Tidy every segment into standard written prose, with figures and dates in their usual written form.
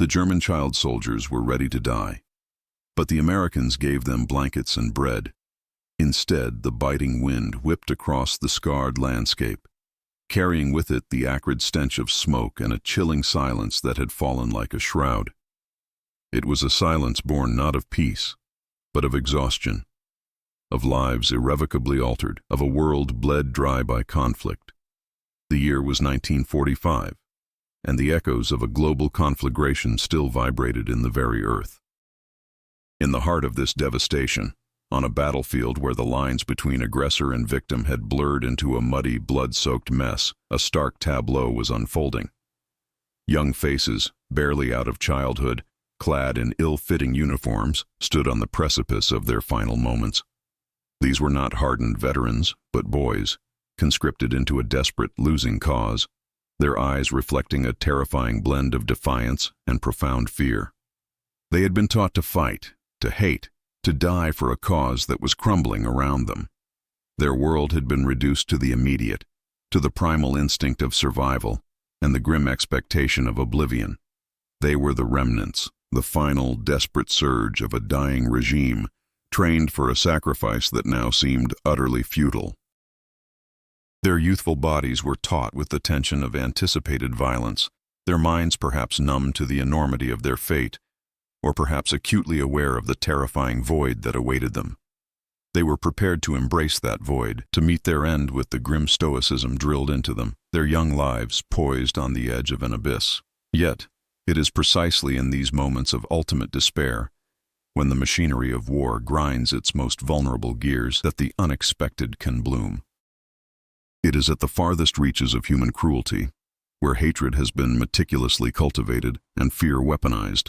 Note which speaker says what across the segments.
Speaker 1: The German child soldiers were ready to die, but the Americans gave them blankets and bread. Instead, the biting wind whipped across the scarred landscape, carrying with it the acrid stench of smoke and a chilling silence that had fallen like a shroud. It was a silence born not of peace, but of exhaustion, of lives irrevocably altered, of a world bled dry by conflict. The year was 1945, and the echoes of a global conflagration still vibrated in the very earth. In the heart of this devastation, on a battlefield where the lines between aggressor and victim had blurred into a muddy, blood-soaked mess, a stark tableau was unfolding. Young faces, barely out of childhood, clad in ill-fitting uniforms, stood on the precipice of their final moments. These were not hardened veterans, but boys, conscripted into a desperate, losing cause, their eyes reflecting a terrifying blend of defiance and profound fear. They had been taught to fight, to hate, to die for a cause that was crumbling around them. Their world had been reduced to the immediate, to the primal instinct of survival and the grim expectation of oblivion. They were the remnants, the final, desperate surge of a dying regime, trained for a sacrifice that now seemed utterly futile. Their youthful bodies were taut with the tension of anticipated violence, their minds perhaps numb to the enormity of their fate, or perhaps acutely aware of the terrifying void that awaited them. They were prepared to embrace that void, to meet their end with the grim stoicism drilled into them, their young lives poised on the edge of an abyss. Yet, it is precisely in these moments of ultimate despair, when the machinery of war grinds its most vulnerable gears, that the unexpected can bloom. It is at the farthest reaches of human cruelty, where hatred has been meticulously cultivated and fear weaponized,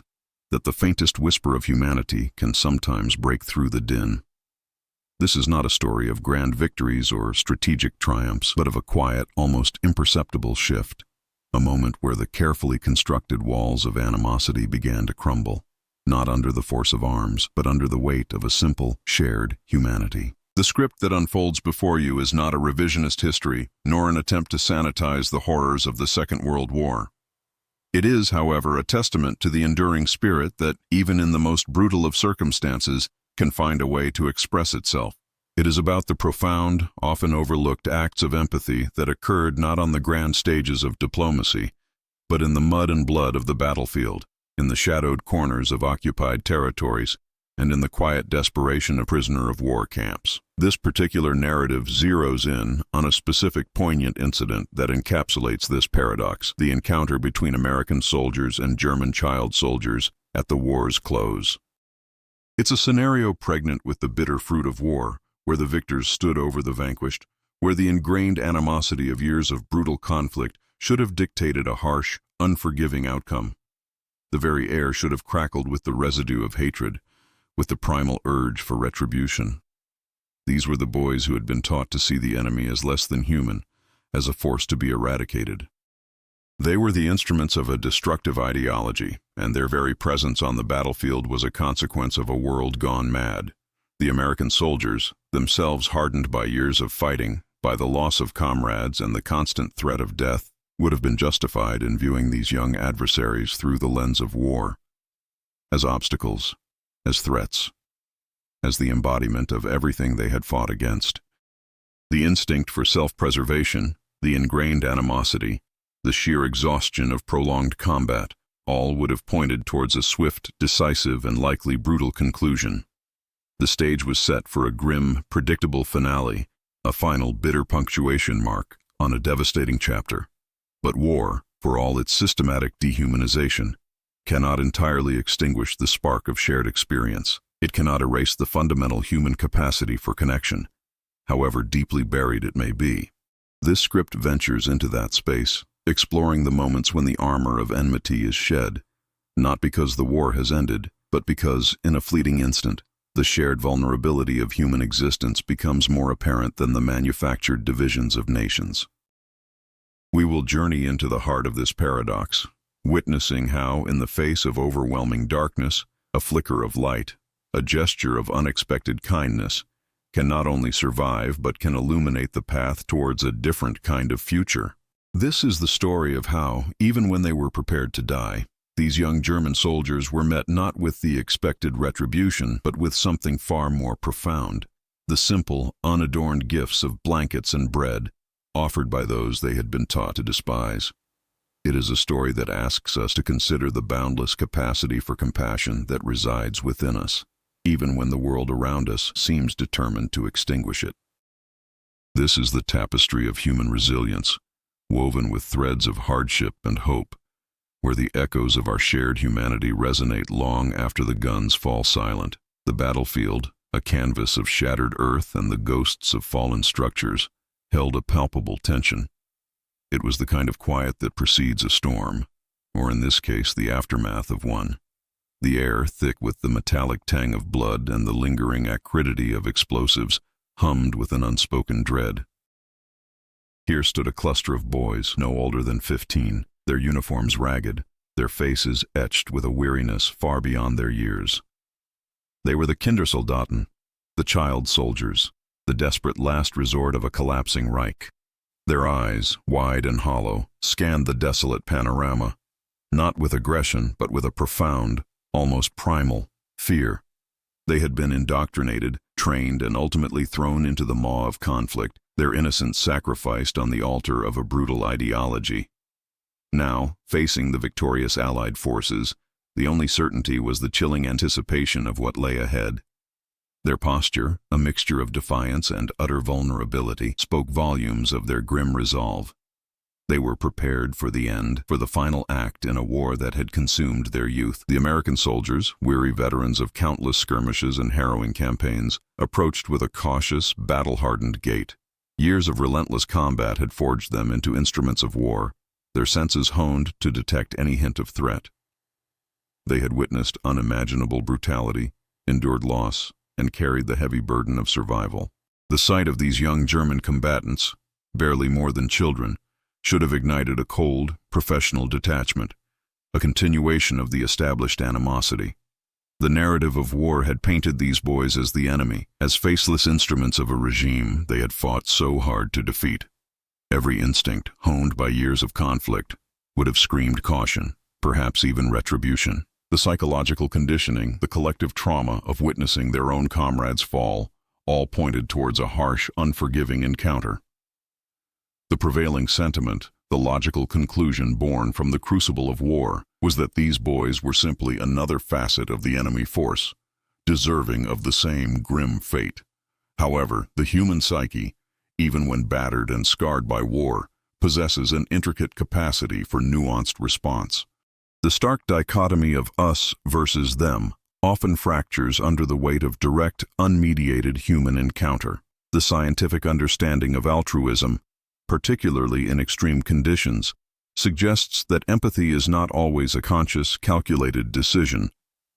Speaker 1: that the faintest whisper of humanity can sometimes break through the din. This is not a story of grand victories or strategic triumphs, but of a quiet, almost imperceptible shift, a moment where the carefully constructed walls of animosity began to crumble, not under the force of arms, but under the weight of a simple, shared humanity. The script that unfolds before you is not a revisionist history, nor an attempt to sanitize the horrors of the Second World War. It is, however, a testament to the enduring spirit that, even in the most brutal of circumstances, can find a way to express itself. It is about the profound, often overlooked acts of empathy that occurred not on the grand stages of diplomacy, but in the mud and blood of the battlefield, in the shadowed corners of occupied territories, and in the quiet desperation of prisoner-of-war camps. This particular narrative zeroes in on a specific poignant incident that encapsulates this paradox, the encounter between American soldiers and German child soldiers at the war's close. It's a scenario pregnant with the bitter fruit of war, where the victors stood over the vanquished, where the ingrained animosity of years of brutal conflict should have dictated a harsh, unforgiving outcome. The very air should have crackled with the residue of hatred, with the primal urge for retribution. These were the boys who had been taught to see the enemy as less than human, as a force to be eradicated. They were the instruments of a destructive ideology, and their very presence on the battlefield was a consequence of a world gone mad. The American soldiers, themselves hardened by years of fighting, by the loss of comrades and the constant threat of death, would have been justified in viewing these young adversaries through the lens of war, as obstacles, as threats, as the embodiment of everything they had fought against. The instinct for self-preservation, the ingrained animosity, the sheer exhaustion of prolonged combat, all would have pointed towards a swift, decisive, and likely brutal conclusion. The stage was set for a grim, predictable finale, a final bitter punctuation mark on a devastating chapter. But war, for all its systematic dehumanization, cannot entirely extinguish the spark of shared experience. It cannot erase the fundamental human capacity for connection, however deeply buried it may be. This script ventures into that space, exploring the moments when the armor of enmity is shed, not because the war has ended, but because, in a fleeting instant, the shared vulnerability of human existence becomes more apparent than the manufactured divisions of nations. We will journey into the heart of this paradox, witnessing how, in the face of overwhelming darkness, a flicker of light, a gesture of unexpected kindness, can not only survive but can illuminate the path towards a different kind of future. This is the story of how, even when they were prepared to die, These young German soldiers were met not with the expected retribution, but with something far more profound: the simple, unadorned gifts of blankets and bread, offered by those they had been taught to despise. It is a story that asks us to consider the boundless capacity for compassion that resides within us, even when the world around us seems determined to extinguish it. This is the tapestry of human resilience, woven with threads of hardship and hope, where the echoes of our shared humanity resonate long after the guns fall silent. The battlefield, a canvas of shattered earth and the ghosts of fallen structures, held a palpable tension. It was the kind of quiet that precedes a storm, or in this case the aftermath of one. The air, thick with the metallic tang of blood and the lingering acridity of explosives, hummed with an unspoken dread. Here stood a cluster of boys, no older than 15, their uniforms ragged, their faces etched with a weariness far beyond their years. They were the Kindersoldaten, the child soldiers, the desperate last resort of a collapsing Reich. Their eyes, wide and hollow, scanned the desolate panorama, not with aggression, but with a profound, almost primal, fear. They had been indoctrinated, trained, and ultimately thrown into the maw of conflict, their innocence sacrificed on the altar of a brutal ideology. Now, facing the victorious Allied forces, the only certainty was the chilling anticipation of what lay ahead. Their posture, a mixture of defiance and utter vulnerability, spoke volumes of their grim resolve. They were prepared for the end, for the final act in a war that had consumed their youth. The American soldiers, weary veterans of countless skirmishes and harrowing campaigns, approached with a cautious, battle-hardened gait. Years of relentless combat had forged them into instruments of war, their senses honed to detect any hint of threat. They had witnessed unimaginable brutality, endured loss, and carried the heavy burden of survival. The sight of these young German combatants, barely more than children, should have ignited a cold, professional detachment, a continuation of the established animosity. The narrative of war had painted these boys as the enemy, as faceless instruments of a regime they had fought so hard to defeat. Every instinct, honed by years of conflict, would have screamed caution, perhaps even retribution. The psychological conditioning, the collective trauma of witnessing their own comrades fall, all pointed towards a harsh, unforgiving encounter. The prevailing sentiment, the logical conclusion born from the crucible of war, was that these boys were simply another facet of the enemy force, deserving of the same grim fate. However, the human psyche, even when battered and scarred by war, possesses an intricate capacity for nuanced response. The stark dichotomy of us versus them often fractures under the weight of direct, unmediated human encounter. The scientific understanding of altruism, particularly in extreme conditions, suggests that empathy is not always a conscious, calculated decision,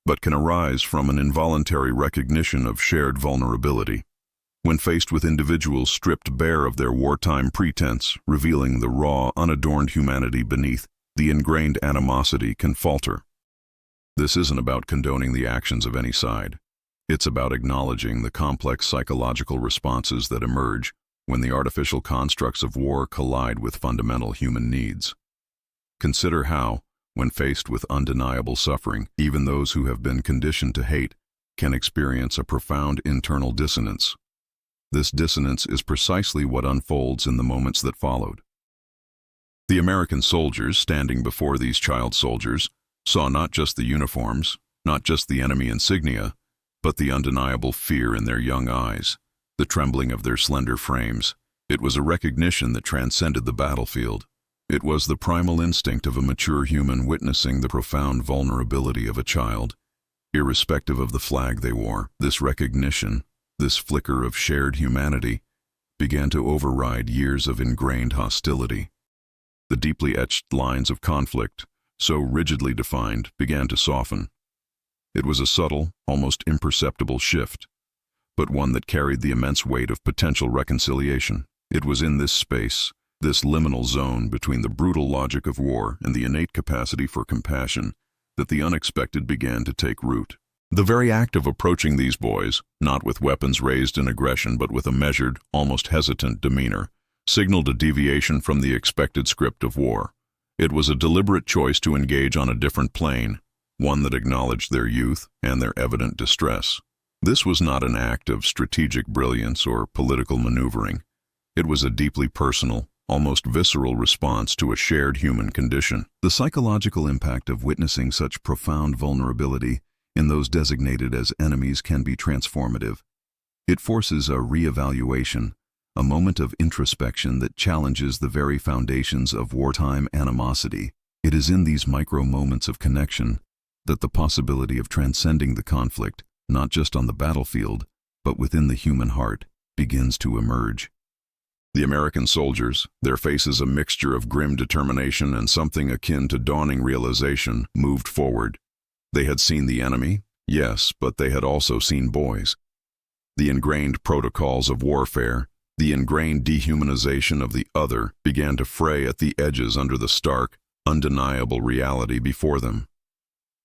Speaker 1: but can arise from an involuntary recognition of shared vulnerability. When faced with individuals stripped bare of their wartime pretense, revealing the raw, unadorned humanity beneath, the ingrained animosity can falter. This isn't about condoning the actions of any side. It's about acknowledging the complex psychological responses that emerge when the artificial constructs of war collide with fundamental human needs. Consider how, when faced with undeniable suffering, even those who have been conditioned to hate can experience a profound internal dissonance. This dissonance is precisely what unfolds in the moments that followed. The American soldiers standing before these child soldiers saw not just the uniforms, not just the enemy insignia, but the undeniable fear in their young eyes, the trembling of their slender frames. It was a recognition that transcended the battlefield. It was the primal instinct of a mature human witnessing the profound vulnerability of a child, irrespective of the flag they wore. This recognition, this flicker of shared humanity, began to override years of ingrained hostility. The deeply etched lines of conflict, so rigidly defined, began to soften. It was a subtle, almost imperceptible shift, but one that carried the immense weight of potential reconciliation. It was in this space, this liminal zone between the brutal logic of war and the innate capacity for compassion, that the unexpected began to take root. The very act of approaching these boys, not with weapons raised in aggression but with a measured, almost hesitant demeanor, signaled a deviation from the expected script of war, It was a deliberate choice to engage on a different plane, one that acknowledged their youth and their evident distress. This was not an act of strategic brilliance or political maneuvering. It was a deeply personal, almost visceral response to a shared human condition. The psychological impact of witnessing such profound vulnerability in those designated as enemies can be transformative. It forces a re-evaluation, a moment of introspection that challenges the very foundations of wartime animosity. It is in these micro-moments of connection that the possibility of transcending the conflict, not just on the battlefield, but within the human heart, begins to emerge. The American soldiers, their faces a mixture of grim determination and something akin to dawning realization, moved forward. They had seen the enemy, yes, but they had also seen boys. The ingrained protocols of warfare, the ingrained dehumanization of the other, began to fray at the edges under the stark, undeniable reality before them.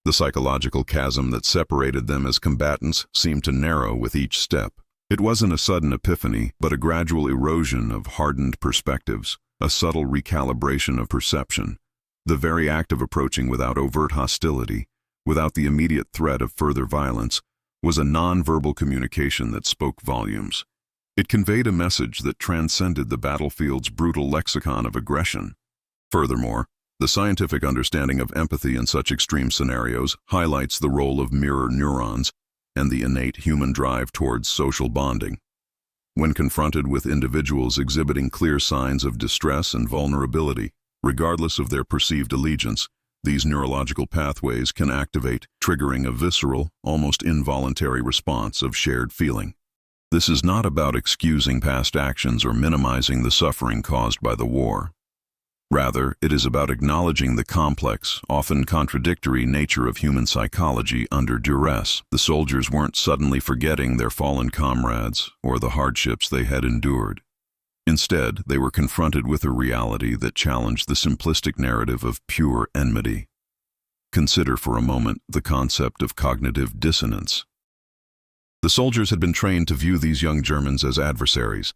Speaker 1: The psychological chasm that separated them as combatants seemed to narrow with each step. It wasn't a sudden epiphany, but a gradual erosion of hardened perspectives, a subtle recalibration of perception. The very act of approaching without overt hostility, without the immediate threat of further violence, was a non-verbal communication that spoke volumes. It conveyed a message that transcended the battlefield's brutal lexicon of aggression. Furthermore, the scientific understanding of empathy in such extreme scenarios highlights the role of mirror neurons and the innate human drive towards social bonding. When confronted with individuals exhibiting clear signs of distress and vulnerability, regardless of their perceived allegiance, these neurological pathways can activate, triggering a visceral, almost involuntary response of shared feeling. This is not about excusing past actions or minimizing the suffering caused by the war. Rather, it is about acknowledging the complex, often contradictory nature of human psychology under duress. The soldiers weren't suddenly forgetting their fallen comrades or the hardships they had endured. Instead, they were confronted with a reality that challenged the simplistic narrative of pure enmity. Consider for a moment the concept of cognitive dissonance. The soldiers had been trained to view these young Germans as adversaries,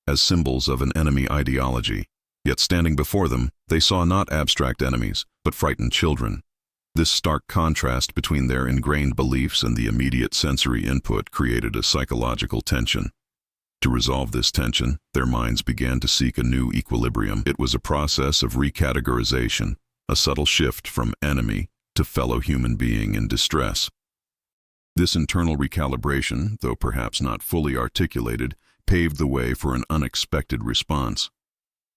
Speaker 1: as symbols of an enemy ideology. Yet standing before them, they saw not abstract enemies, but frightened children. This stark contrast between their ingrained beliefs and the immediate sensory input created a psychological tension. To resolve this tension, their minds began to seek a new equilibrium. It was a process of recategorization, a subtle shift from enemy to fellow human being in distress. This internal recalibration, though perhaps not fully articulated, paved the way for an unexpected response.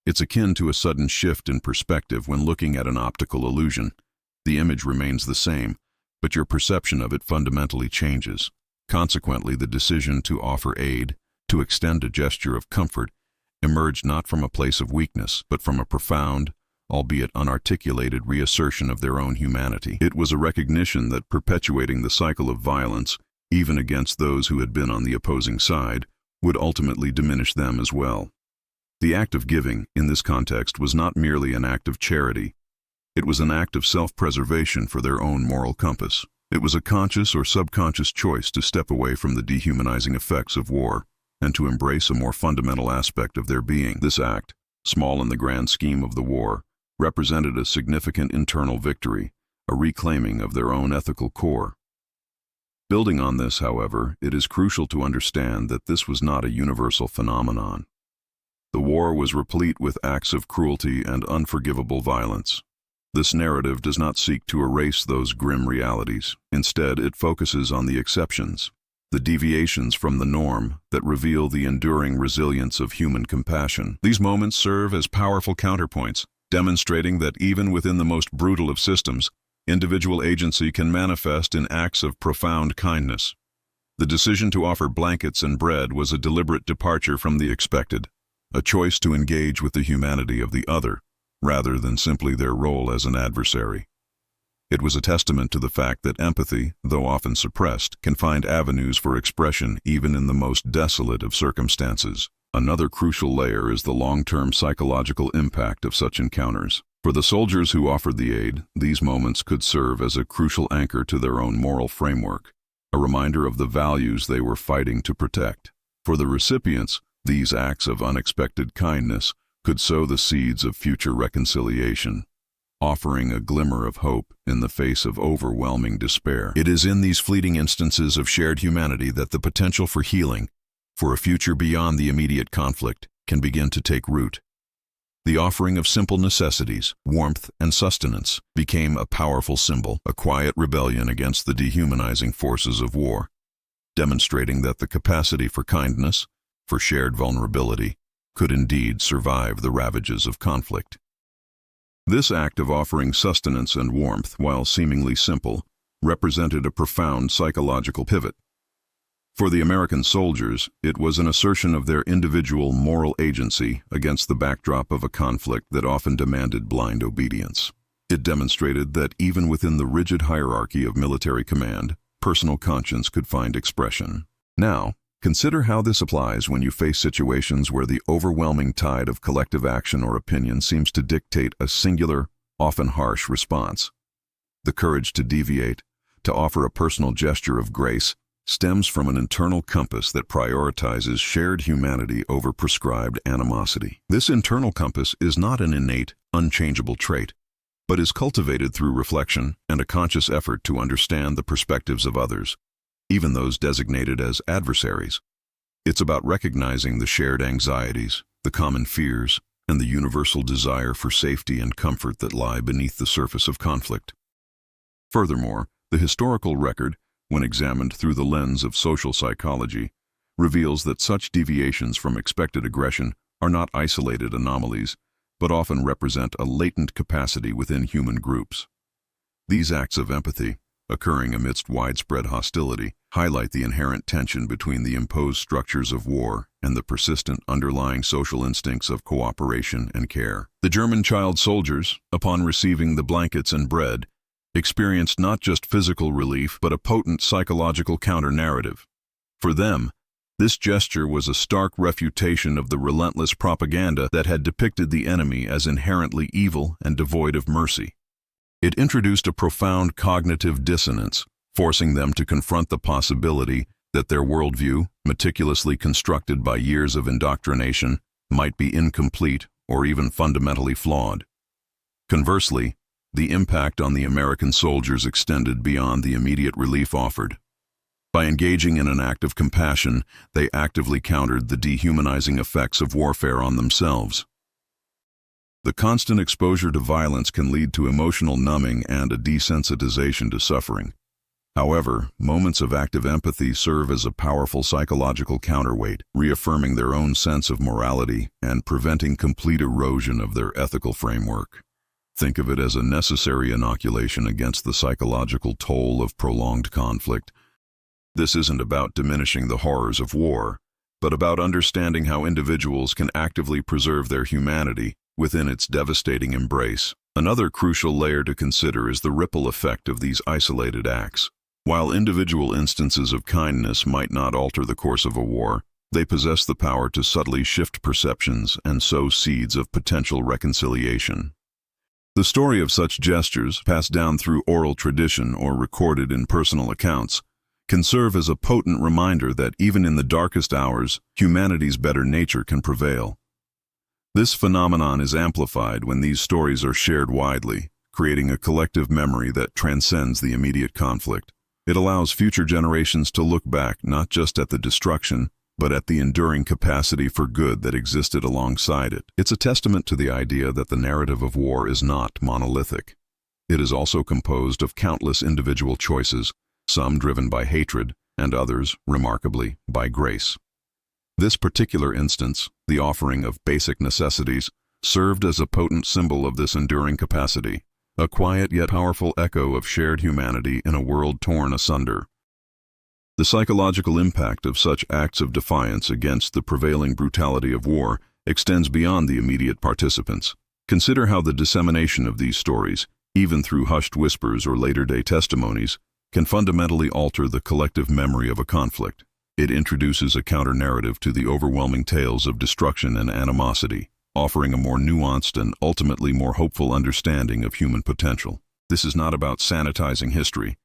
Speaker 1: It's akin to a sudden shift in perspective when looking at an optical illusion. The image remains the same, but your perception of it fundamentally changes. Consequently, the decision to offer aid, to extend a gesture of comfort, emerged not from a place of weakness, but from a profound, albeit unarticulated reassertion of their own humanity. It was a recognition that perpetuating the cycle of violence, even against those who had been on the opposing side, would ultimately diminish them as well. The act of giving, in this context, was not merely an act of charity. It was an act of self-preservation for their own moral compass. It was a conscious or subconscious choice to step away from the dehumanizing effects of war and to embrace a more fundamental aspect of their being. This act, small in the grand scheme of the war, represented a significant internal victory, a reclaiming of their own ethical core. Building on this, however, it is crucial to understand that this was not a universal phenomenon. The war was replete with acts of cruelty and unforgivable violence. This narrative does not seek to erase those grim realities. Instead, it focuses on the exceptions, the deviations from the norm that reveal the enduring resilience of human compassion. These moments serve as powerful counterpoints, demonstrating that even within the most brutal of systems, individual agency can manifest in acts of profound kindness. The decision to offer blankets and bread was a deliberate departure from the expected, a choice to engage with the humanity of the other, rather than simply their role as an adversary. It was a testament to the fact that empathy, though often suppressed, can find avenues for expression even in the most desolate of circumstances. Another crucial layer is the long-term psychological impact of such encounters. For the soldiers who offered the aid, these moments could serve as a crucial anchor to their own moral framework, a reminder of the values they were fighting to protect. For the recipients, these acts of unexpected kindness could sow the seeds of future reconciliation. offering a glimmer of hope in the face of overwhelming despair. It is in these fleeting instances of shared humanity that the potential for healing, for a future beyond the immediate conflict, can begin to take root. The offering of simple necessities, warmth and sustenance, became a powerful symbol, a quiet rebellion against the dehumanizing forces of war, demonstrating that the capacity for kindness, for shared vulnerability, could indeed survive the ravages of conflict. This act of offering sustenance and warmth, while seemingly simple, represented a profound psychological pivot. For the American soldiers, it was an assertion of their individual moral agency against the backdrop of a conflict that often demanded blind obedience. It demonstrated that even within the rigid hierarchy of military command, personal conscience could find expression. Now, consider how this applies when you face situations where the overwhelming tide of collective action or opinion seems to dictate a singular, often harsh response. The courage to deviate, to offer a personal gesture of grace, stems from an internal compass that prioritizes shared humanity over prescribed animosity. This internal compass is not an innate, unchangeable trait, but is cultivated through reflection and a conscious effort to understand the perspectives of others, even those designated as adversaries. It's about recognizing the shared anxieties, the common fears, and the universal desire for safety and comfort that lie beneath the surface of conflict. Furthermore, the historical record, when examined through the lens of social psychology, reveals that such deviations from expected aggression are not isolated anomalies, but often represent a latent capacity within human groups. These acts of empathy, occurring amidst widespread hostility, highlight the inherent tension between the imposed structures of war and the persistent underlying social instincts of cooperation and care. The German child soldiers, upon receiving the blankets and bread, experienced not just physical relief but a potent psychological counter-narrative. For them, this gesture was a stark refutation of the relentless propaganda that had depicted the enemy as inherently evil and devoid of mercy. It introduced a profound cognitive dissonance, forcing them to confront the possibility that their worldview, meticulously constructed by years of indoctrination, might be incomplete or even fundamentally flawed. Conversely, the impact on the American soldiers extended beyond the immediate relief offered. By engaging in an act of compassion, they actively countered the dehumanizing effects of warfare on themselves. The constant exposure to violence can lead to emotional numbing and a desensitization to suffering. However, moments of active empathy serve as a powerful psychological counterweight, reaffirming their own sense of morality and preventing complete erosion of their ethical framework. Think of it as a necessary inoculation against the psychological toll of prolonged conflict. This isn't about diminishing the horrors of war, but about understanding how individuals can actively preserve their humanity within its devastating embrace. Another crucial layer to consider is the ripple effect of these isolated acts. While individual instances of kindness might not alter the course of a war, they possess the power to subtly shift perceptions and sow seeds of potential reconciliation. The story of such gestures, passed down through oral tradition or recorded in personal accounts, can serve as a potent reminder that even in the darkest hours, humanity's better nature can prevail. This phenomenon is amplified when these stories are shared widely, creating a collective memory that transcends the immediate conflict. It allows future generations to look back not just at the destruction, but at the enduring capacity for good that existed alongside it. It's a testament to the idea that the narrative of war is not monolithic. It is also composed of countless individual choices, some driven by hatred, and others, remarkably, by grace. This particular instance, the offering of basic necessities, served as a potent symbol of this enduring capacity, a quiet yet powerful echo of shared humanity in a world torn asunder. The psychological impact of such acts of defiance against the prevailing brutality of war extends beyond the immediate participants. Consider how the dissemination of these stories, even through hushed whispers or later-day testimonies, can fundamentally alter the collective memory of a conflict. It introduces a counter-narrative to the overwhelming tales of destruction and animosity, offering a more nuanced and ultimately more hopeful understanding of human potential. This is not about sanitizing history,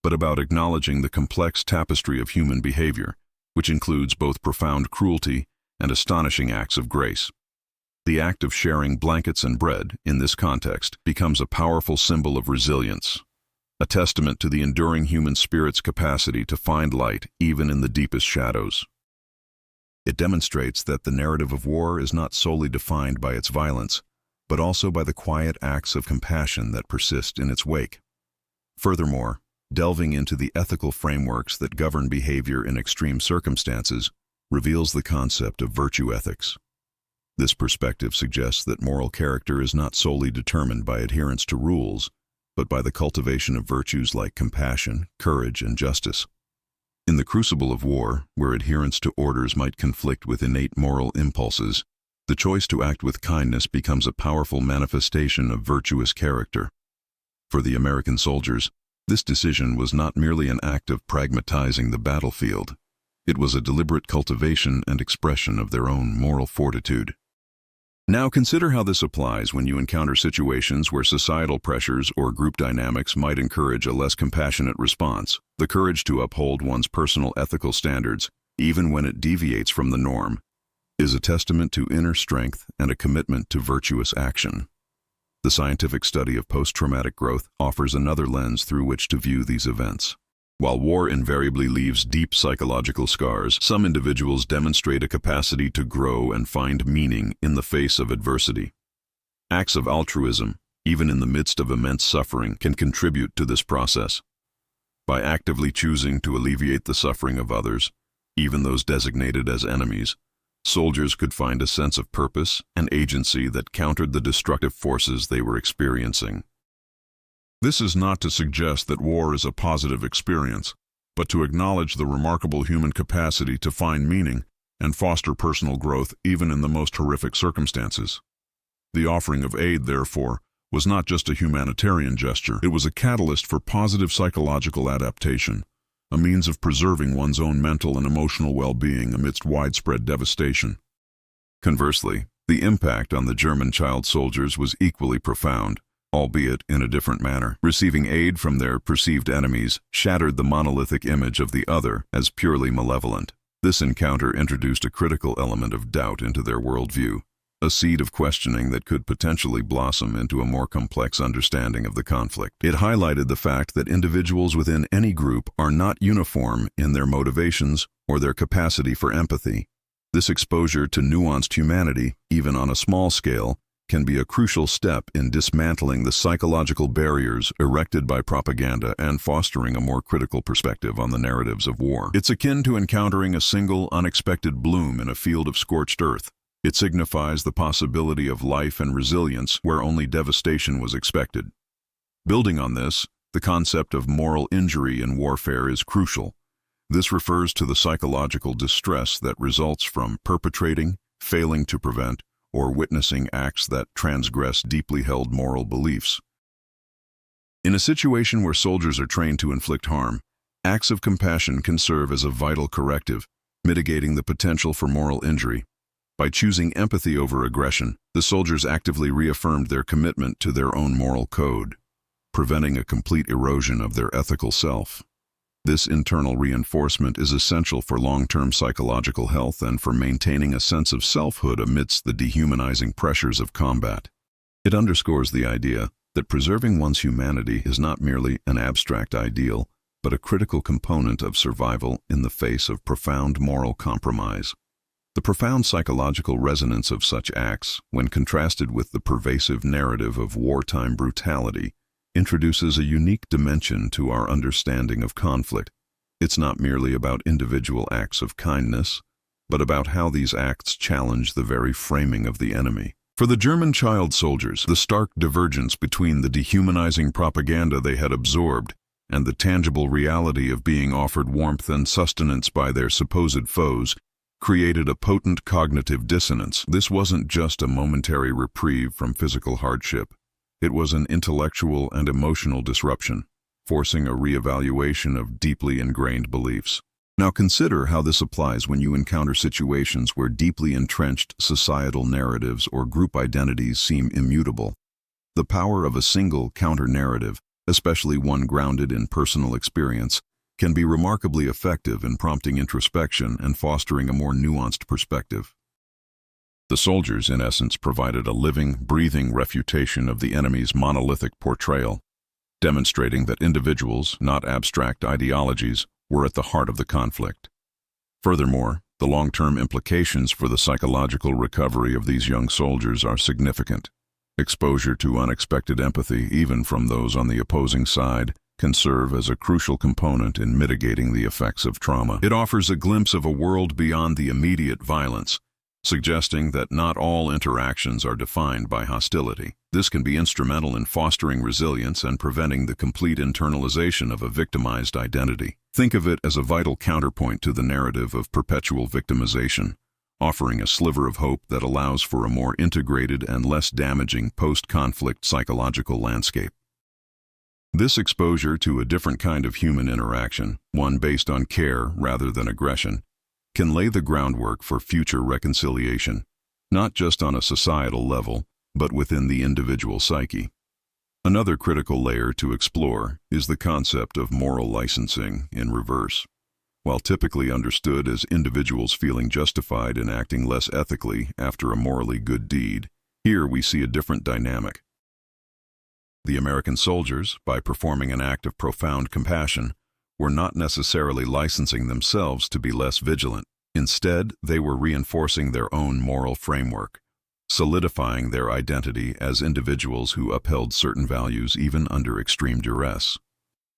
Speaker 1: but about acknowledging the complex tapestry of human behavior, which includes both profound cruelty and astonishing acts of grace. The act of sharing blankets and bread, in this context, becomes a powerful symbol of resilience, a testament to the enduring human spirit's capacity to find light even in the deepest shadows. It demonstrates that the narrative of war is not solely defined by its violence, but also by the quiet acts of compassion that persist in its wake. Furthermore, delving into the ethical frameworks that govern behavior in extreme circumstances reveals the concept of virtue ethics. This perspective suggests that moral character is not solely determined by adherence to rules, but by the cultivation of virtues like compassion, courage, and justice. In the crucible of war, where adherence to orders might conflict with innate moral impulses, the choice to act with kindness becomes a powerful manifestation of virtuous character. For the American soldiers, this decision was not merely an act of pragmatizing the battlefield. It was a deliberate cultivation and expression of their own moral fortitude. Now consider how this applies when you encounter situations where societal pressures or group dynamics might encourage a less compassionate response. The courage to uphold one's personal ethical standards, even when it deviates from the norm, is a testament to inner strength and a commitment to virtuous action. The scientific study of post-traumatic growth offers another lens through which to view these events. While war invariably leaves deep psychological scars, some individuals demonstrate a capacity to grow and find meaning in the face of adversity. Acts of altruism, even in the midst of immense suffering, can contribute to this process. By actively choosing to alleviate the suffering of others, even those designated as enemies, soldiers could find a sense of purpose and agency that countered the destructive forces they were experiencing. This is not to suggest that war is a positive experience, but to acknowledge the remarkable human capacity to find meaning and foster personal growth even in the most horrific circumstances. The offering of aid, therefore, was not just a humanitarian gesture. It was a catalyst for positive psychological adaptation, a means of preserving one's own mental and emotional well-being amidst widespread devastation. Conversely, the impact on the German child soldiers was equally profound, albeit in a different manner. Receiving aid from their perceived enemies shattered the monolithic image of the other as purely malevolent. This encounter introduced a critical element of doubt into their worldview, a seed of questioning that could potentially blossom into a more complex understanding of the conflict. It highlighted the fact that individuals within any group are not uniform in their motivations or their capacity for empathy. This exposure to nuanced humanity, even on a small scale, can be a crucial step in dismantling the psychological barriers erected by propaganda and fostering a more critical perspective on the narratives of war. It's akin to encountering a single, unexpected bloom in a field of scorched earth. It signifies the possibility of life and resilience where only devastation was expected. Building on this, the concept of moral injury in warfare is crucial. This refers to the psychological distress that results from perpetrating, failing to prevent, or witnessing acts that transgress deeply held moral beliefs. In a situation where soldiers are trained to inflict harm, acts of compassion can serve as a vital corrective, mitigating the potential for moral injury. By choosing empathy over aggression, the soldiers actively reaffirmed their commitment to their own moral code, preventing a complete erosion of their ethical self. This internal reinforcement is essential for long-term psychological health and for maintaining a sense of selfhood amidst the dehumanizing pressures of combat. It underscores the idea that preserving one's humanity is not merely an abstract ideal, but a critical component of survival in the face of profound moral compromise. The profound psychological resonance of such acts, when contrasted with the pervasive narrative of wartime brutality, introduces a unique dimension to our understanding of conflict. It's not merely about individual acts of kindness, but about how these acts challenge the very framing of the enemy. For the German child soldiers, the stark divergence between the dehumanizing propaganda they had absorbed and the tangible reality of being offered warmth and sustenance by their supposed foes created a potent cognitive dissonance. This wasn't just a momentary reprieve from physical hardship. It was an intellectual and emotional disruption, forcing a reevaluation of deeply ingrained beliefs. Now consider how this applies when you encounter situations where deeply entrenched societal narratives or group identities seem immutable. The power of a single counter-narrative, especially one grounded in personal experience, can be remarkably effective in prompting introspection and fostering a more nuanced perspective. The soldiers, in essence, provided a living, breathing refutation of the enemy's monolithic portrayal, demonstrating that individuals, not abstract ideologies, were at the heart of the conflict. Furthermore, the long-term implications for the psychological recovery of these young soldiers are significant. Exposure to unexpected empathy, even from those on the opposing side, can serve as a crucial component in mitigating the effects of trauma. It offers a glimpse of a world beyond the immediate violence, suggesting that not all interactions are defined by hostility. This can be instrumental in fostering resilience and preventing the complete internalization of a victimized identity. Think of it as a vital counterpoint to the narrative of perpetual victimization, offering a sliver of hope that allows for a more integrated and less damaging post-conflict psychological landscape. This exposure to a different kind of human interaction, one based on care rather than aggression, can lay the groundwork for future reconciliation, not just on a societal level, but within the individual psyche. Another critical layer to explore is the concept of moral licensing in reverse. While typically understood as individuals feeling justified in acting less ethically after a morally good deed, here we see a different dynamic. The American soldiers, by performing an act of profound compassion, were not necessarily licensing themselves to be less vigilant. Instead, they were reinforcing their own moral framework, solidifying their identity as individuals who upheld certain values even under extreme duress.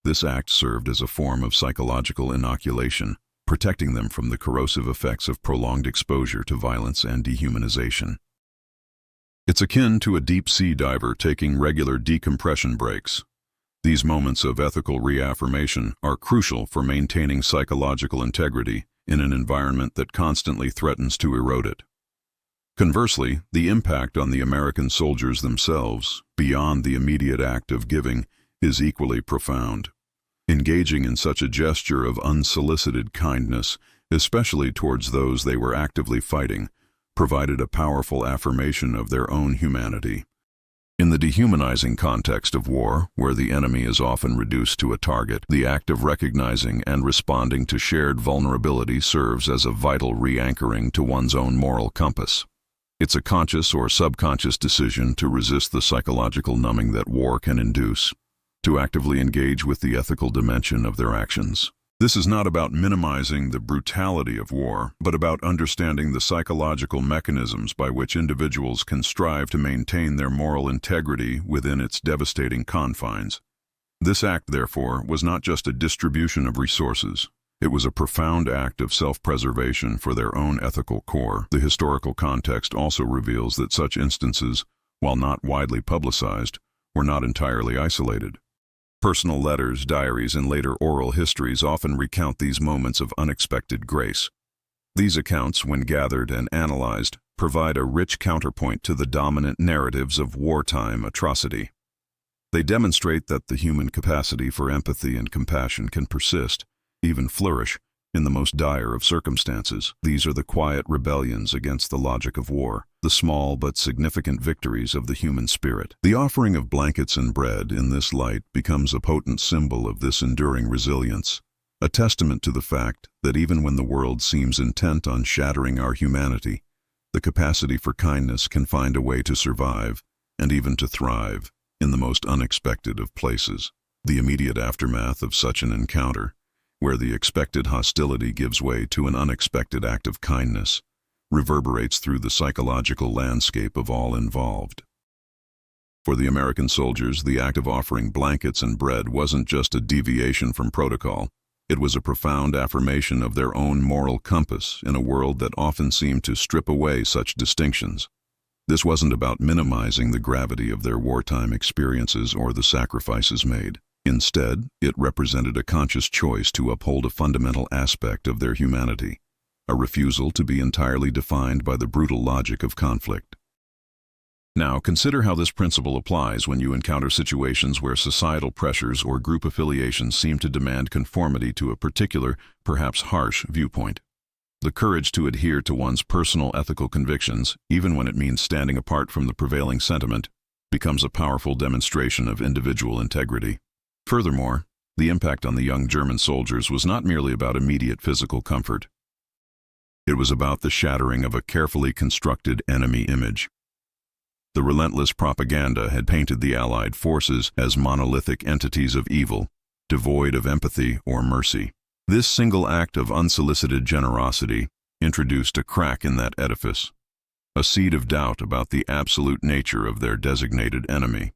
Speaker 1: This act served as a form of psychological inoculation, protecting them from the corrosive effects of prolonged exposure to violence and dehumanization. It's akin to a deep-sea diver taking regular decompression breaks. These moments of ethical reaffirmation are crucial for maintaining psychological integrity in an environment that constantly threatens to erode it. Conversely, the impact on the American soldiers themselves, beyond the immediate act of giving, is equally profound. Engaging in such a gesture of unsolicited kindness, especially towards those they were actively fighting, provided a powerful affirmation of their own humanity. In the dehumanizing context of war, where the enemy is often reduced to a target, the act of recognizing and responding to shared vulnerability serves as a vital re-anchoring to one's own moral compass. It's a conscious or subconscious decision to resist the psychological numbing that war can induce, to actively engage with the ethical dimension of their actions. This is not about minimizing the brutality of war, but about understanding the psychological mechanisms by which individuals can strive to maintain their moral integrity within its devastating confines. This act, therefore, was not just a distribution of resources. It was a profound act of self-preservation for their own ethical core. The historical context also reveals that such instances, while not widely publicized, were not entirely isolated. Personal letters, diaries, and later oral histories often recount these moments of unexpected grace. These accounts, when gathered and analyzed, provide a rich counterpoint to the dominant narratives of wartime atrocity. They demonstrate that the human capacity for empathy and compassion can persist, even flourish, in the most dire of circumstances. These are the quiet rebellions against the logic of war, the small but significant victories of the human spirit. The offering of blankets and bread in this light becomes a potent symbol of this enduring resilience, a testament to the fact that even when the world seems intent on shattering our humanity, the capacity for kindness can find a way to survive, and even to thrive, in the most unexpected of places. The immediate aftermath of such an encounter, where the expected hostility gives way to an unexpected act of kindness, reverberates through the psychological landscape of all involved. For the American soldiers, the act of offering blankets and bread wasn't just a deviation from protocol. It was a profound affirmation of their own moral compass in a world that often seemed to strip away such distinctions. This wasn't about minimizing the gravity of their wartime experiences or the sacrifices made. Instead, it represented a conscious choice to uphold a fundamental aspect of their humanity, a refusal to be entirely defined by the brutal logic of conflict. Now, consider how this principle applies when you encounter situations where societal pressures or group affiliations seem to demand conformity to a particular, perhaps harsh, viewpoint. The courage to adhere to one's personal ethical convictions, even when it means standing apart from the prevailing sentiment, becomes a powerful demonstration of individual integrity. Furthermore, the impact on the young German soldiers was not merely about immediate physical comfort. It was about the shattering of a carefully constructed enemy image. The relentless propaganda had painted the Allied forces as monolithic entities of evil, devoid of empathy or mercy. This single act of unsolicited generosity introduced a crack in that edifice, a seed of doubt about the absolute nature of their designated enemy.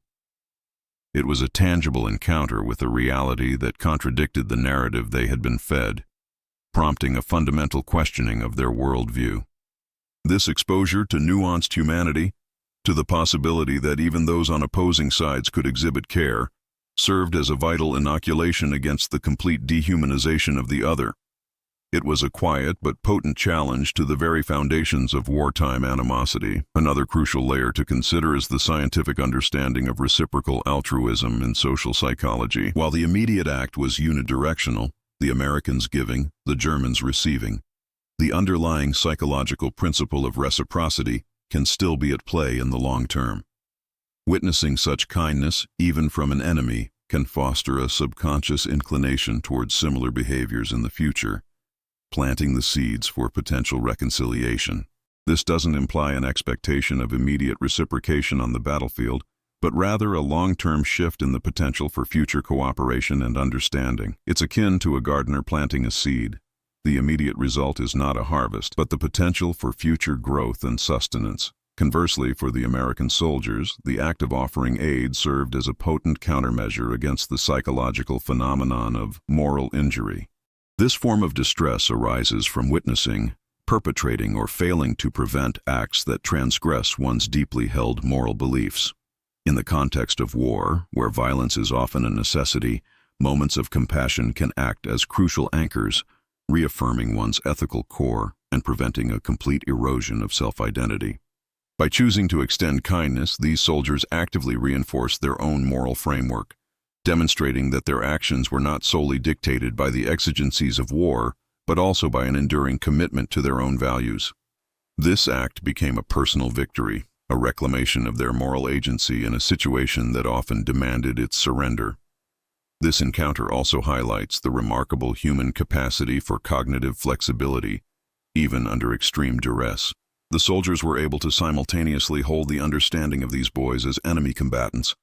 Speaker 1: It was a tangible encounter with a reality that contradicted the narrative they had been fed, prompting a fundamental questioning of their worldview. This exposure to nuanced humanity, to the possibility that even those on opposing sides could exhibit care, served as a vital inoculation against the complete dehumanization of the other. It was a quiet but potent challenge to the very foundations of wartime animosity. Another crucial layer to consider is the scientific understanding of reciprocal altruism in social psychology. While the immediate act was unidirectional, the Americans giving, the Germans receiving, the underlying psychological principle of reciprocity can still be at play in the long term. Witnessing such kindness, even from an enemy, can foster a subconscious inclination towards similar behaviors in the future, planting the seeds for potential reconciliation. This doesn't imply an expectation of immediate reciprocation on the battlefield, but rather a long-term shift in the potential for future cooperation and understanding. It's akin to a gardener planting a seed. The immediate result is not a harvest, but the potential for future growth and sustenance. Conversely, for the American soldiers, the act of offering aid served as a potent countermeasure against the psychological phenomenon of moral injury. This form of distress arises from witnessing, perpetrating, or failing to prevent acts that transgress one's deeply held moral beliefs. In the context of war, where violence is often a necessity, moments of compassion can act as crucial anchors, reaffirming one's ethical core and preventing a complete erosion of self-identity. By choosing to extend kindness, these soldiers actively reinforced their own moral framework, demonstrating that their actions were not solely dictated by the exigencies of war, but also by an enduring commitment to their own values. This act became a personal victory, a reclamation of their moral agency in a situation that often demanded its surrender. This encounter also highlights the remarkable human capacity for cognitive flexibility, even under extreme duress. The soldiers were able to simultaneously hold the understanding of these boys as enemy combatants,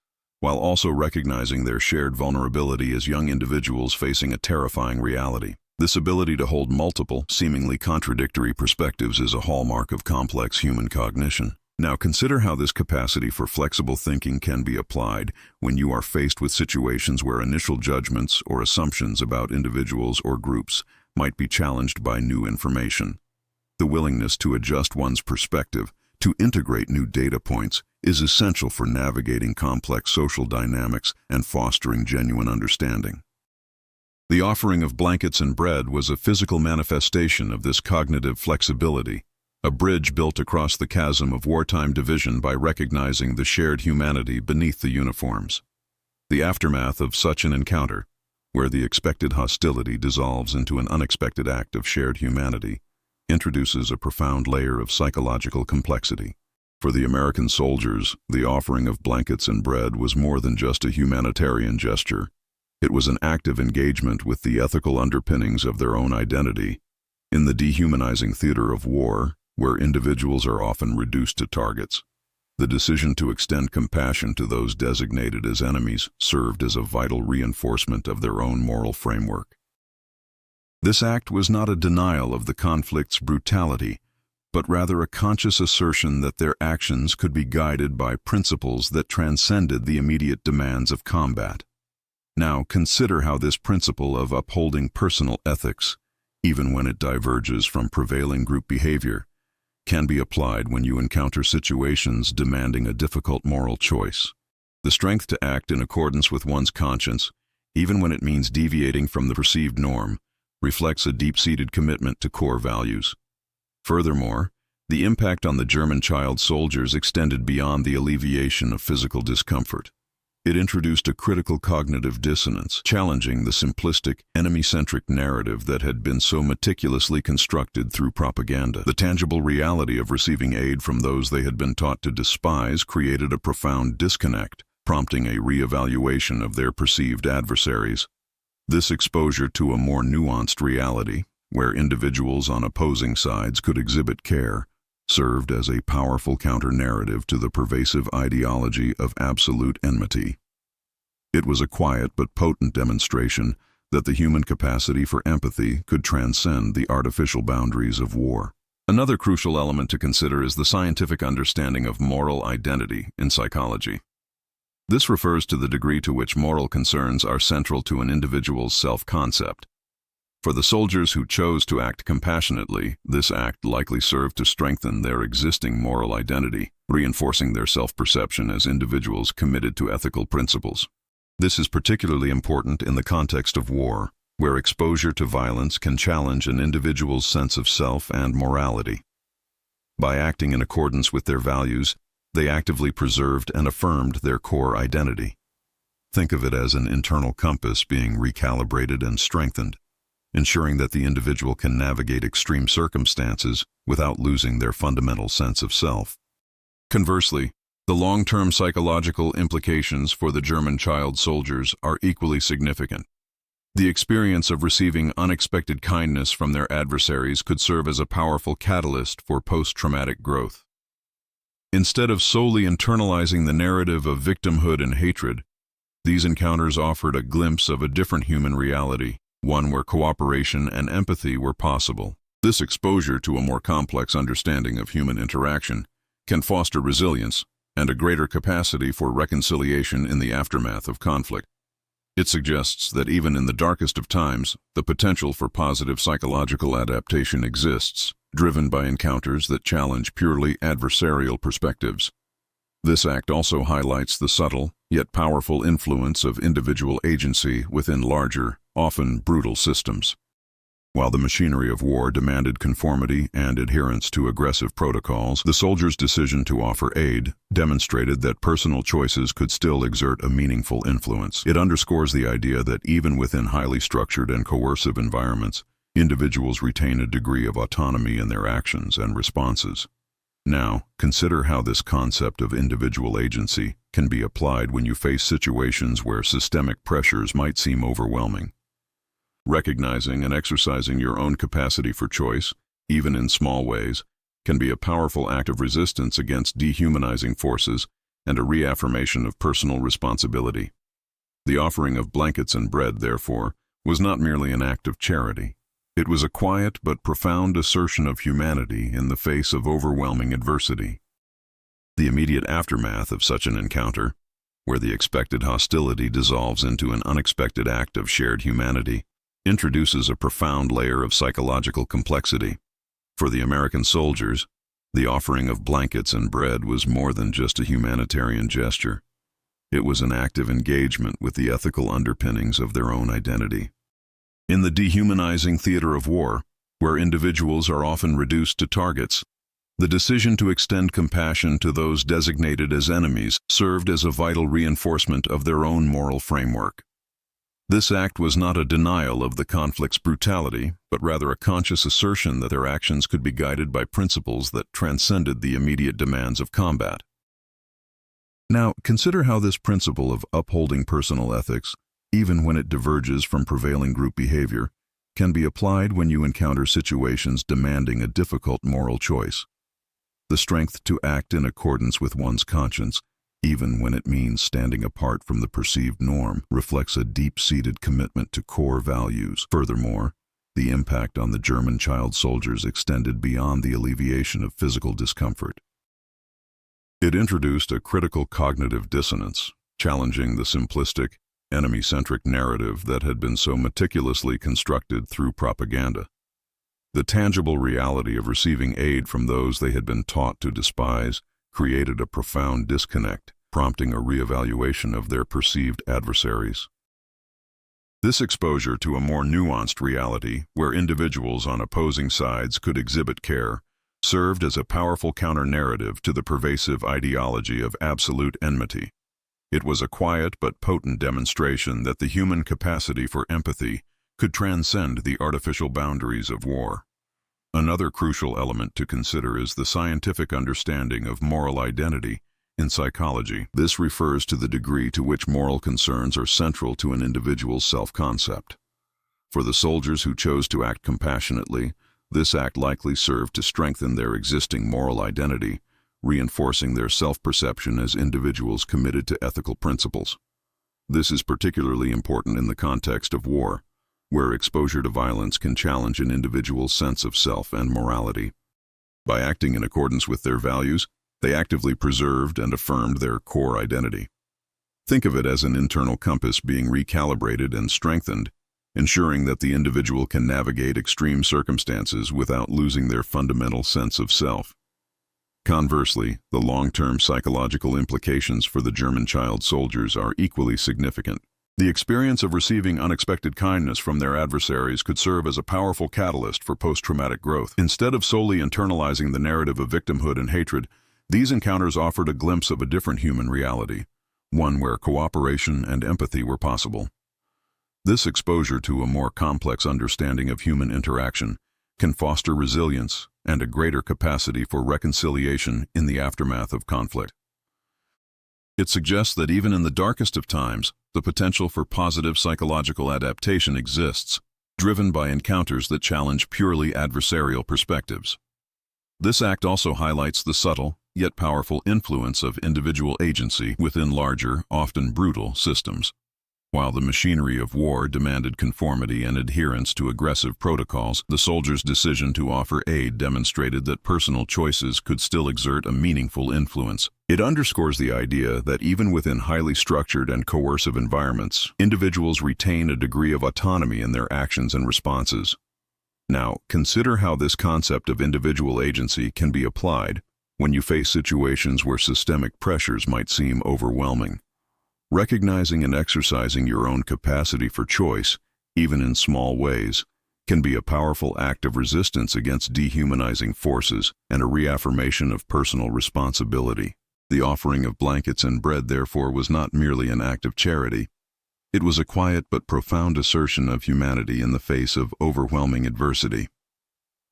Speaker 1: while also recognizing their shared vulnerability as young individuals facing a terrifying reality. This ability to hold multiple, seemingly contradictory perspectives is a hallmark of complex human cognition. Now consider how this capacity for flexible thinking can be applied when you are faced with situations where initial judgments or assumptions about individuals or groups might be challenged by new information. The willingness to adjust one's perspective, to integrate new data points, is essential for navigating complex social dynamics and fostering genuine understanding. The offering of blankets and bread was a physical manifestation of this cognitive flexibility, a bridge built across the chasm of wartime division by recognizing the shared humanity beneath the uniforms. The aftermath of such an encounter, where the expected hostility dissolves into an unexpected act of shared humanity, introduces a profound layer of psychological complexity. For the American soldiers, the offering of blankets and bread was more than just a humanitarian gesture. It was an active engagement with the ethical underpinnings of their own identity. In the dehumanizing theater of war, where individuals are often reduced to targets, the decision to extend compassion to those designated as enemies served as a vital reinforcement of their own moral framework. This act was not a denial of the conflict's brutality, but rather a conscious assertion that their actions could be guided by principles that transcended the immediate demands of combat. Now consider how this principle of upholding personal ethics, even when it diverges from prevailing group behavior, can be applied when you encounter situations demanding a difficult moral choice. The strength to act in accordance with one's conscience, even when it means deviating from the perceived norm, reflects a deep-seated commitment to core values. Furthermore, the impact on the German child soldiers extended beyond the alleviation of physical discomfort. It introduced a critical cognitive dissonance, challenging the simplistic, enemy-centric narrative that had been so meticulously constructed through propaganda. The tangible reality of receiving aid from those they had been taught to despise created a profound disconnect, prompting a re-evaluation of their perceived adversaries. This exposure to a more nuanced reality, where individuals on opposing sides could exhibit care, served as a powerful counter-narrative to the pervasive ideology of absolute enmity. It was a quiet but potent demonstration that the human capacity for empathy could transcend the artificial boundaries of war. Another crucial element to consider is the scientific understanding of moral identity in psychology. This refers to the degree to which moral concerns are central to an individual's self-concept. For the soldiers who chose to act compassionately, this act likely served to strengthen their existing moral identity, reinforcing their self-perception as individuals committed to ethical principles. This is particularly important in the context of war, where exposure to violence can challenge an individual's sense of self and morality. By acting in accordance with their values, they actively preserved and affirmed their core identity. Think of it as an internal compass being recalibrated and strengthened, ensuring that the individual can navigate extreme circumstances without losing their fundamental sense of self. Conversely, the long-term psychological implications for the German child soldiers are equally significant. The experience of receiving unexpected kindness from their adversaries could serve as a powerful catalyst for post-traumatic growth. Instead of solely internalizing the narrative of victimhood and hatred, these encounters offered a glimpse of a different human reality, one where cooperation and empathy were possible. This exposure to a more complex understanding of human interaction can foster resilience and a greater capacity for reconciliation in the aftermath of conflict. It suggests that even in the darkest of times, the potential for positive psychological adaptation exists, driven by encounters that challenge purely adversarial perspectives. This act also highlights the subtle, yet powerful influence of individual agency within larger, often brutal systems. While the machinery of war demanded conformity and adherence to aggressive protocols, the soldiers' decision to offer aid demonstrated that personal choices could still exert a meaningful influence. It underscores the idea that even within highly structured and coercive environments, individuals retain a degree of autonomy in their actions and responses. Now, consider how this concept of individual agency can be applied when you face situations where systemic pressures might seem overwhelming. Recognizing and exercising your own capacity for choice, even in small ways, can be a powerful act of resistance against dehumanizing forces and a reaffirmation of personal responsibility. The offering of blankets and bread, therefore, was not merely an act of charity. It was a quiet but profound assertion of humanity in the face of overwhelming adversity. The immediate aftermath of such an encounter, where the expected hostility dissolves into an unexpected act of shared humanity, introduces a profound layer of psychological complexity. For the American soldiers, the offering of blankets and bread was more than just a humanitarian gesture. It was an active engagement with the ethical underpinnings of their own identity. In the dehumanizing theater of war, where individuals are often reduced to targets, the decision to extend compassion to those designated as enemies served as a vital reinforcement of their own moral framework. This act was not a denial of the conflict's brutality, but rather a conscious assertion that their actions could be guided by principles that transcended the immediate demands of combat. Now, consider how this principle of upholding personal ethics, even when it diverges from prevailing group behavior, can be applied when you encounter situations demanding a difficult moral choice. The strength to act in accordance with one's conscience, even when it means standing apart from the perceived norm, reflects a deep-seated commitment to core values. Furthermore, the impact on the German child soldiers extended beyond the alleviation of physical discomfort. It introduced a critical cognitive dissonance, challenging the simplistic, enemy-centric narrative that had been so meticulously constructed through propaganda. The tangible reality of receiving aid from those they had been taught to despise created a profound disconnect, prompting a reevaluation of their perceived adversaries. This exposure to a more nuanced reality, where individuals on opposing sides could exhibit care, served as a powerful counter-narrative to the pervasive ideology of absolute enmity. It was a quiet but potent demonstration that the human capacity for empathy could transcend the artificial boundaries of war. Another crucial element to consider is the scientific understanding of moral identity in psychology. This refers to the degree to which moral concerns are central to an individual's self-concept. For the soldiers who chose to act compassionately, this act likely served to strengthen their existing moral identity, reinforcing their self-perception as individuals committed to ethical principles. This is particularly important in the context of war, where exposure to violence can challenge an individual's sense of self and morality. By acting in accordance with their values, they actively preserved and affirmed their core identity. Think of it as an internal compass being recalibrated and strengthened, ensuring that the individual can navigate extreme circumstances without losing their fundamental sense of self. Conversely, the long-term psychological implications for the German child soldiers are equally significant. The experience of receiving unexpected kindness from their adversaries could serve as a powerful catalyst for post-traumatic growth. Instead of solely internalizing the narrative of victimhood and hatred, these encounters offered a glimpse of a different human reality, one where cooperation and empathy were possible. This exposure to a more complex understanding of human interaction can foster resilience and a greater capacity for reconciliation in the aftermath of conflict. It suggests that even in the darkest of times, the potential for positive psychological adaptation exists, driven by encounters that challenge purely adversarial perspectives. This act also highlights the subtle, yet powerful influence of individual agency within larger, often brutal systems. While the machinery of war demanded conformity and adherence to aggressive protocols, the soldiers' decision to offer aid demonstrated that personal choices could still exert a meaningful influence. It underscores the idea that even within highly structured and coercive environments, individuals retain a degree of autonomy in their actions and responses. Now, consider how this concept of individual agency can be applied when you face situations where systemic pressures might seem overwhelming. Recognizing and exercising your own capacity for choice, even in small ways, can be a powerful act of resistance against dehumanizing forces and a reaffirmation of personal responsibility. The offering of blankets and bread, therefore, was not merely an act of charity. It was a quiet but profound assertion of humanity in the face of overwhelming adversity.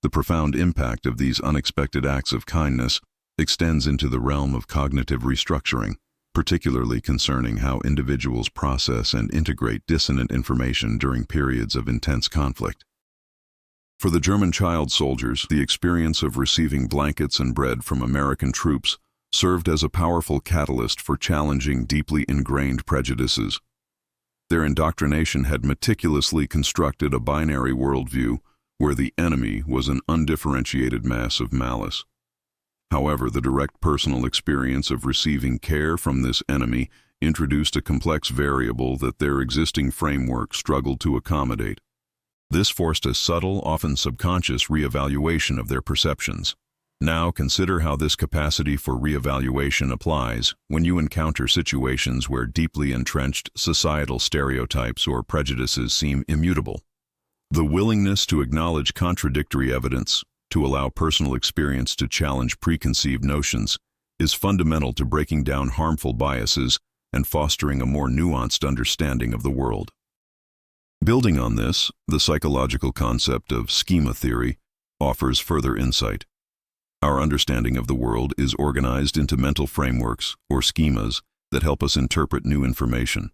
Speaker 1: The profound impact of these unexpected acts of kindness extends into the realm of cognitive restructuring, particularly concerning how individuals process and integrate dissonant information during periods of intense conflict. For the German child soldiers, the experience of receiving blankets and bread from American troops served as a powerful catalyst for challenging deeply ingrained prejudices. Their indoctrination had meticulously constructed a binary worldview where the enemy was an undifferentiated mass of malice. However, the direct personal experience of receiving care from this enemy introduced a complex variable that their existing framework struggled to accommodate. This forced a subtle, often subconscious reevaluation of their perceptions. Now consider how this capacity for reevaluation applies when you encounter situations where deeply entrenched societal stereotypes or prejudices seem immutable. The willingness to acknowledge contradictory evidence, to allow personal experience to challenge preconceived notions, is fundamental to breaking down harmful biases and fostering a more nuanced understanding of the world. Building on this, the psychological concept of schema theory offers further insight. Our understanding of the world is organized into mental frameworks, or schemas, that help us interpret new information.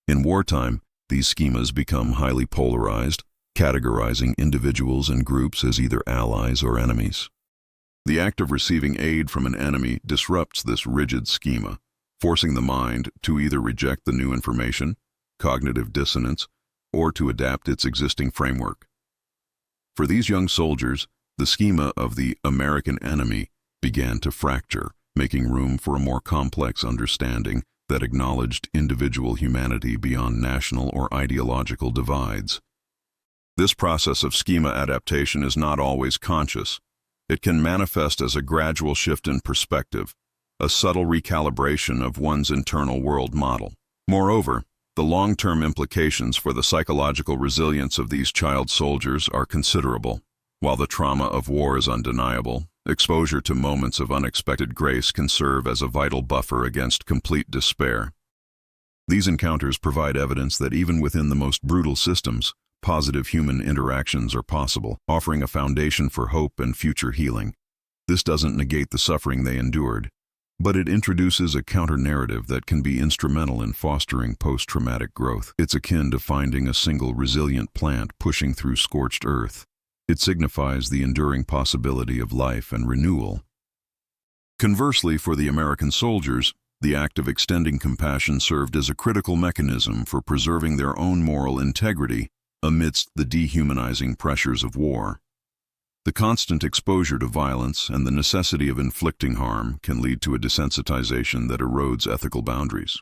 Speaker 1: In wartime, these schemas become highly polarized, categorizing individuals and groups as either allies or enemies. The act of receiving aid from an enemy disrupts this rigid schema, forcing the mind to either reject the new information, cognitive dissonance, or to adapt its existing framework. For these young soldiers, the schema of the American enemy began to fracture, making room for a more complex understanding that acknowledged individual humanity beyond national or ideological divides. This process of schema adaptation is not always conscious. It can manifest as a gradual shift in perspective, a subtle recalibration of one's internal world model. Moreover, the long-term implications for the psychological resilience of these child soldiers are considerable. While the trauma of war is undeniable, exposure to moments of unexpected grace can serve as a vital buffer against complete despair. These encounters provide evidence that even within the most brutal systems, positive human interactions are possible, offering a foundation for hope and future healing. This doesn't negate the suffering they endured. But it introduces a counter-narrative that can be instrumental in fostering post-traumatic growth. It's akin to finding a single resilient plant pushing through scorched earth. It signifies the enduring possibility of life and renewal. Conversely, for the American soldiers, the act of extending compassion served as a critical mechanism for preserving their own moral integrity amidst the dehumanizing pressures of war. The constant exposure to violence and the necessity of inflicting harm can lead to a desensitization that erodes ethical boundaries.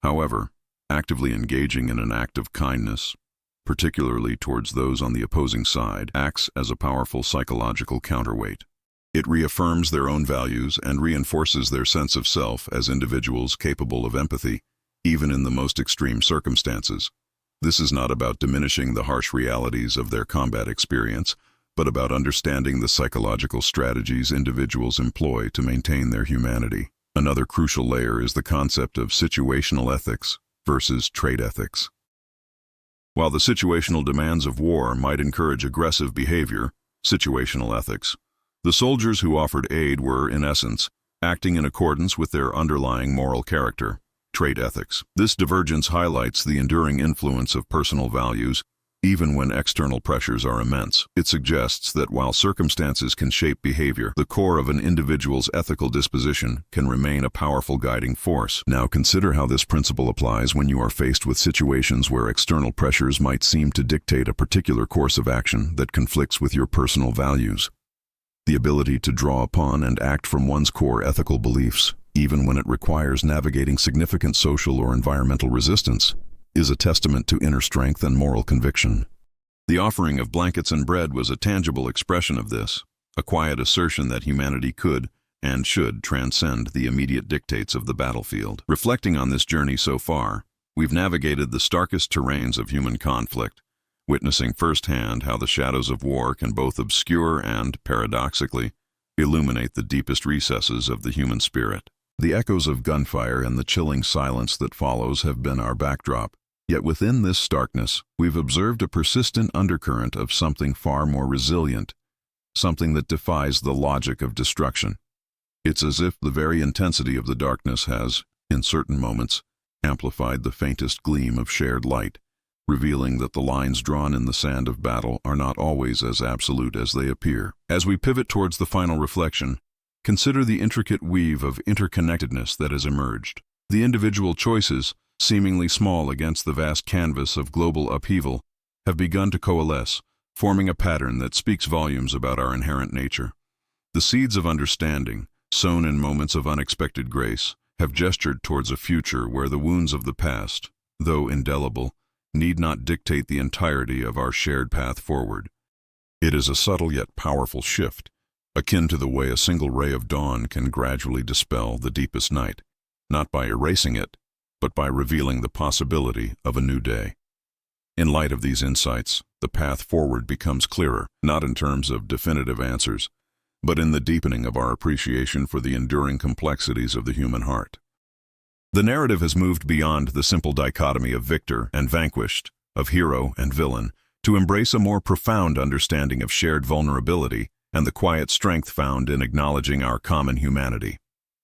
Speaker 1: However, actively engaging in an act of kindness, particularly towards those on the opposing side, acts as a powerful psychological counterweight. It reaffirms their own values and reinforces their sense of self as individuals capable of empathy, even in the most extreme circumstances. This is not about diminishing the harsh realities of their combat experience, but about understanding the psychological strategies individuals employ to maintain their humanity. Another crucial layer is the concept of situational ethics versus trait ethics. While the situational demands of war might encourage aggressive behavior, situational ethics, the soldiers who offered aid were, in essence, acting in accordance with their underlying moral character, trait ethics. This divergence highlights the enduring influence of personal values, even when external pressures are immense. It suggests that while circumstances can shape behavior, the core of an individual's ethical disposition can remain a powerful guiding force. Now consider how this principle applies when you are faced with situations where external pressures might seem to dictate a particular course of action that conflicts with your personal values. The ability to draw upon and act from one's core ethical beliefs, even when it requires navigating significant social or environmental resistance, is a testament to inner strength and moral conviction. The offering of blankets and bread was a tangible expression of this, a quiet assertion that humanity could and should transcend the immediate dictates of the battlefield. Reflecting on this journey so far, we've navigated the starkest terrains of human conflict, witnessing firsthand how the shadows of war can both obscure and, paradoxically, illuminate the deepest recesses of the human spirit. The echoes of gunfire and the chilling silence that follows have been our backdrop. Yet within this starkness, we've observed a persistent undercurrent of something far more resilient, something that defies the logic of destruction. It's as if the very intensity of the darkness has, in certain moments, amplified the faintest gleam of shared light, revealing that the lines drawn in the sand of battle are not always as absolute as they appear. As we pivot towards the final reflection, consider the intricate weave of interconnectedness that has emerged. The individual choices, seemingly small against the vast canvas of global upheaval, have begun to coalesce, forming a pattern that speaks volumes about our inherent nature. The seeds of understanding, sown in moments of unexpected grace, have gestured towards a future where the wounds of the past, though indelible, need not dictate the entirety of our shared path forward. It is a subtle yet powerful shift, akin to the way a single ray of dawn can gradually dispel the deepest night, not by erasing it, but by revealing the possibility of a new day. In light of these insights, the path forward becomes clearer, not in terms of definitive answers, but in the deepening of our appreciation for the enduring complexities of the human heart. The narrative has moved beyond the simple dichotomy of victor and vanquished, of hero and villain, to embrace a more profound understanding of shared vulnerability and the quiet strength found in acknowledging our common humanity.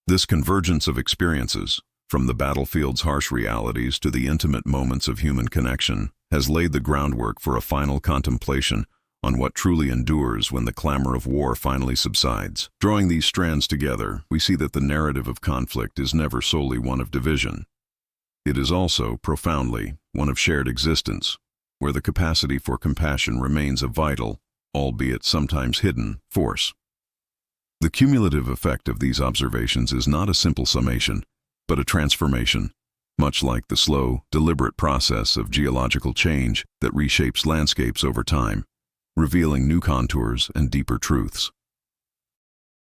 Speaker 1: This convergence of experiences, from the battlefield's harsh realities to the intimate moments of human connection, has laid the groundwork for a final contemplation on what truly endures when the clamor of war finally subsides. Drawing these strands together, we see that the narrative of conflict is never solely one of division. It is also, profoundly, one of shared existence, where the capacity for compassion remains a vital, albeit sometimes hidden, force. The cumulative effect of these observations is not a simple summation, but a transformation, much like the slow, deliberate process of geological change that reshapes landscapes over time, revealing new contours and deeper truths.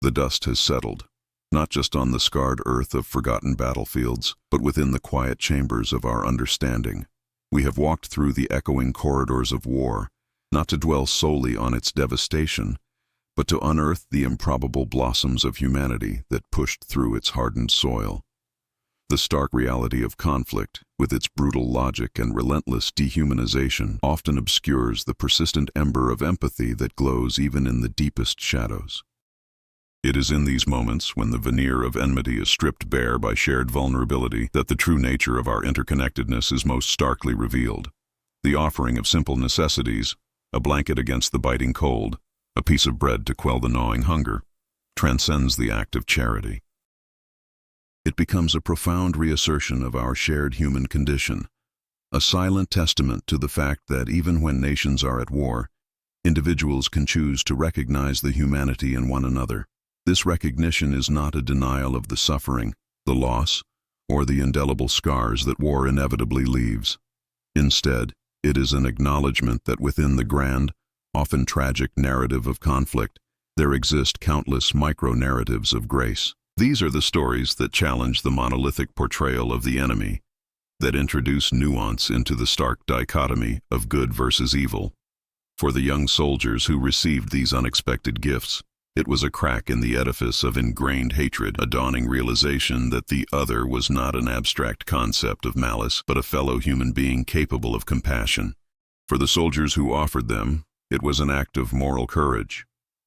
Speaker 1: The dust has settled, not just on the scarred earth of forgotten battlefields, but within the quiet chambers of our understanding. We have walked through the echoing corridors of war, not to dwell solely on its devastation, but to unearth the improbable blossoms of humanity that pushed through its hardened soil. The stark reality of conflict, with its brutal logic and relentless dehumanization, often obscures the persistent ember of empathy that glows even in the deepest shadows. It is in these moments, when the veneer of enmity is stripped bare by shared vulnerability, that the true nature of our interconnectedness is most starkly revealed. The offering of simple necessities, a blanket against the biting cold, a piece of bread to quell the gnawing hunger, transcends the act of charity. It becomes a profound reassertion of our shared human condition, a silent testament to the fact that even when nations are at war, individuals can choose to recognize the humanity in one another. This recognition is not a denial of the suffering, the loss, or the indelible scars that war inevitably leaves. Instead, it is an acknowledgement that within the grand, often tragic narrative of conflict, there exist countless micro-narratives of grace. These are the stories that challenge the monolithic portrayal of the enemy, that introduce nuance into the stark dichotomy of good versus evil. For the young soldiers who received these unexpected gifts, it was a crack in the edifice of ingrained hatred, a dawning realization that the other was not an abstract concept of malice, but a fellow human being capable of compassion. For the soldiers who offered them, it was an act of moral courage,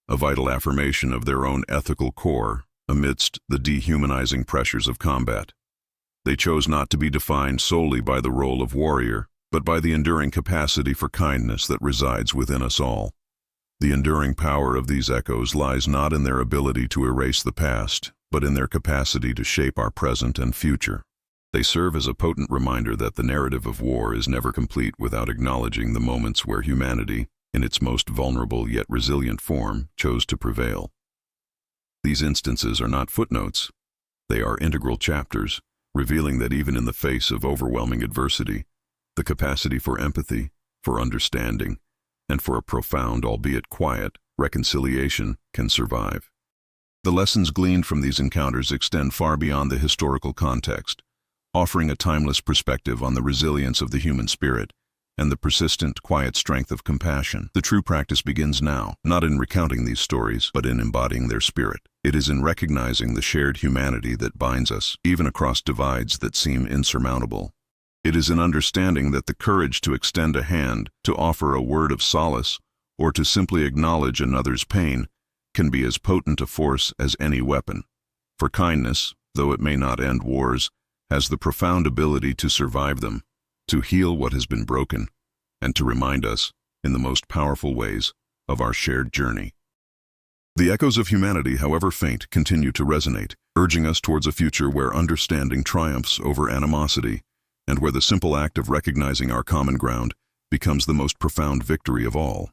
Speaker 1: a vital affirmation of their own ethical core amidst the dehumanizing pressures of combat. They chose not to be defined solely by the role of warrior, but by the enduring capacity for kindness that resides within us all. The enduring power of these echoes lies not in their ability to erase the past, but in their capacity to shape our present and future. They serve as a potent reminder that the narrative of war is never complete without acknowledging the moments where humanity, in its most vulnerable yet resilient form, chose to prevail. These instances are not footnotes. They are integral chapters, revealing that even in the face of overwhelming adversity, the capacity for empathy, for understanding, and for a profound, albeit quiet, reconciliation can survive. The lessons gleaned from these encounters extend far beyond the historical context, offering a timeless perspective on the resilience of the human spirit and the persistent, quiet strength of compassion. The true practice begins now, not in recounting these stories, but in embodying their spirit. It is in recognizing the shared humanity that binds us, even across divides that seem insurmountable. It is in understanding that the courage to extend a hand, to offer a word of solace, or to simply acknowledge another's pain can be as potent a force as any weapon. For kindness, though it may not end wars, has the profound ability to survive them, to heal what has been broken, and to remind us, in the most powerful ways, of our shared journey. The echoes of humanity, however faint, continue to resonate, urging us towards a future where understanding triumphs over animosity, and where the simple act of recognizing our common ground becomes the most profound victory of all.